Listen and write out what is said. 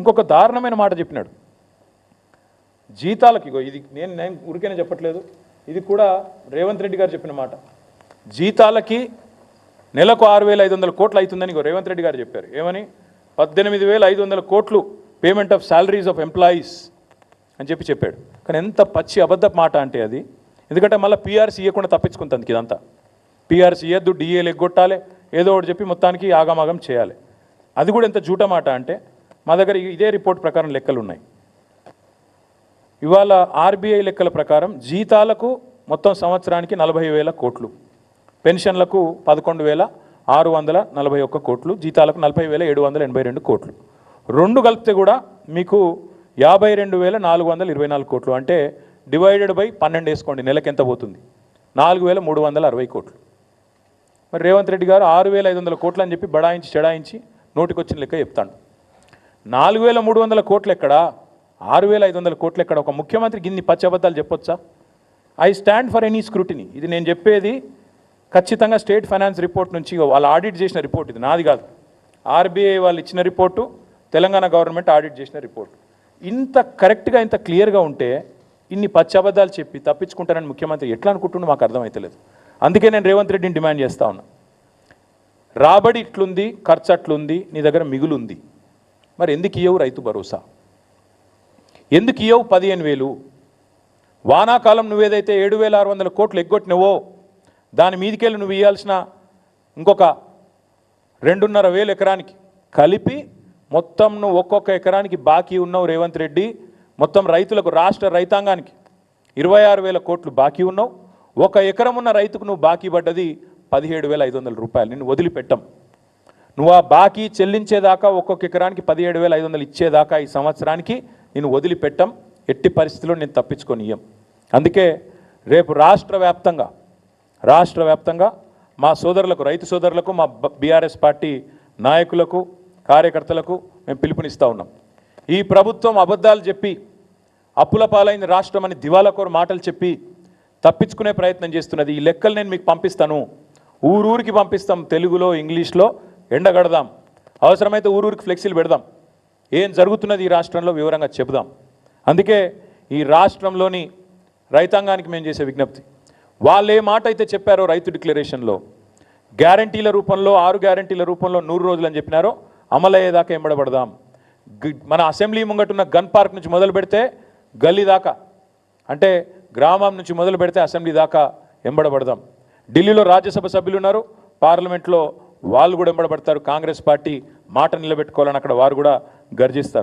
ఇంకొక దారుణమైన మాట చెప్పినాడు. జీతాలకి ఇది నేను ఊరికేనే చెప్పట్లేదు, ఇది కూడా రేవంత్ రెడ్డి గారు చెప్పిన మాట. జీతాలకి నెలకు 6,500 కోట్లు అవుతుందని రేవంత్ రెడ్డి గారు చెప్పారు. ఏమని? 18,500 కోట్లు payment of salaries of employees అని చెప్పాడు. కానీ ఎంత పచ్చి అబద్ధ మాట అంటే అది. ఎందుకంటే మళ్ళీ పీఆర్సీ ఇవ్వకుండా తప్పించుకుంటుంది ఇదంతా. పీఆర్సీ ఇవ్వద్దు, డిఏలు ఎగ్గొట్టాలి, ఏదో ఒకటి చెప్పి మొత్తానికి ఆగమాగం చేయాలి. అది కూడా ఎంత జూట మాట అంటే, మా దగ్గర ఇదే రిపోర్ట్ ప్రకారం లెక్కలు ఉన్నాయి. ఇవాళ ఆర్బీఐ లెక్కల ప్రకారం జీతాలకు మొత్తం సంవత్సరానికి 40,000 కోట్లు, పెన్షన్లకు 11,641 కోట్లు, జీతాలకు 40,782 కోట్లు. రెండు కలిపితే కూడా మీకు 52,424 కోట్లు. అంటే డివైడెడ్ బై 12 వేసుకోండి, నెలకు ఎంత పోతుంది? 4,360 కోట్లు. మరి రేవంత్ రెడ్డి గారు 6,500 కోట్లు అని చెప్పి బడాయించి చెడాయించి నోటికొచ్చిన లెక్క చెప్తాడు. 4,300 కోట్లు ఎక్కడా, 6,500 కోట్లు ఎక్కడ? ఒక ముఖ్యమంత్రికి ఇన్ని పచ్చి అబద్ధాలు చెప్పొచ్చా? I stand for any scrutiny. ఇది నేను చెప్పేది ఖచ్చితంగా స్టేట్ ఫైనాన్స్ రిపోర్ట్ నుంచి, వాళ్ళు ఆడిట్ చేసిన రిపోర్ట్, ఇది నాది కాదు. ఆర్బీఐ వాళ్ళు ఇచ్చిన రిపోర్టు, తెలంగాణ గవర్నమెంట్ ఆడిట్ చేసిన రిపోర్ట్. ఇంత కరెక్ట్గా ఇంత క్లియర్గా ఉంటే ఇన్ని పచ్చి అబద్ధాలు చెప్పి తప్పించుకుంటారని ముఖ్యమంత్రి ఎట్లా అనుకుంటుండో మాకు అర్థమవుతలేదు. అందుకే నేను రేవంత్ రెడ్డిని డిమాండ్ చేస్తా ఉన్నా. రాబడి ఇట్లుంది, ఖర్చు అట్లుంది, నీ దగ్గర మిగులుంది, మరి ఎందుకు ఇయ్యవు రైతు భరోసా? ఎందుకు ఇయ్యవు 15,000? వానాకాలం నువ్వేదైతే 7,600 కోట్లు ఎగ్గొట్టినవో దాని మీదికెళ్ళి నువ్వు ఇవ్వాల్సిన ఇంకొక 2,500 ఎకరానికి కలిపి మొత్తం నువ్వు ఒక్కొక్క ఎకరానికి బాకీ ఉన్నావు రేవంత్ రెడ్డి. మొత్తం రైతులకు, రాష్ట్ర రైతాంగానికి 26,000 కోట్లు బాకీ ఉన్నావు. ఒక ఎకరం ఉన్న రైతుకు నువ్వు బాకీ పడ్డది 17,500 రూపాయలు. నిన్ను వదిలిపెట్టం. నువ్వు ఆ బాకీ చెల్లించేదాకా, ఒక్కొక్క ఎకరానికి 17,500 ఇచ్చేదాకా ఈ సంవత్సరానికి నేను వదిలిపెట్టం. ఎట్టి పరిస్థితిలో నేను తప్పించుకొని ఇయ్యం. అందుకే రేపు రాష్ట్ర వ్యాప్తంగా మా సోదరులకు, రైతు సోదరులకు, మా బీఆర్ఎస్ పార్టీ నాయకులకు, కార్యకర్తలకు మేము పిలుపునిస్తూ ఉన్నాం. ఈ ప్రభుత్వం అబద్ధాలు చెప్పి అప్పుల పాలైన రాష్ట్రం అని దివాలాకోరు మాటలు చెప్పి తప్పించుకునే ప్రయత్నం చేస్తున్నది. ఈ లెక్కలు నేను మీకు పంపిస్తాను, ఊరూరికి పంపిస్తాం, తెలుగులో ఇంగ్లీష్లో ఎండగడదాం, అవసరమైతే ఊరూరికి ఫ్లెక్సీలు పెడదాం, ఏం జరుగుతున్నది ఈ రాష్ట్రంలో వివరంగా చెబుదాం. అందుకే ఈ రాష్ట్రంలోని రైతాంగానికి మేము చేసే విజ్ఞప్తి, వాళ్ళు ఏ మాట అయితే చెప్పారో రైతు డిక్లరేషన్లో, గ్యారంటీల రూపంలో, 6 గ్యారంటీల రూపంలో 100 రోజులు అని చెప్పినారో అమలయ్యేదాకా ఎంబడబడదాం. మన అసెంబ్లీ ముంగటున్న గన్ పార్క్ నుంచి మొదలు పెడితే గల్లీ దాకా, అంటే గ్రామం నుంచి మొదలు పెడితే అసెంబ్లీ దాకా ఎంబడబడదాం. ఢిల్లీలో రాజ్యసభ సభ్యులు ఉన్నారు, పార్లమెంట్లో వాళ్ళు కూడా ఎంబడబడతారు. కాంగ్రెస్ పార్టీ మాట నిలబెట్టుకోవాలని అక్కడ వారు కూడా గర్జిస్తారు.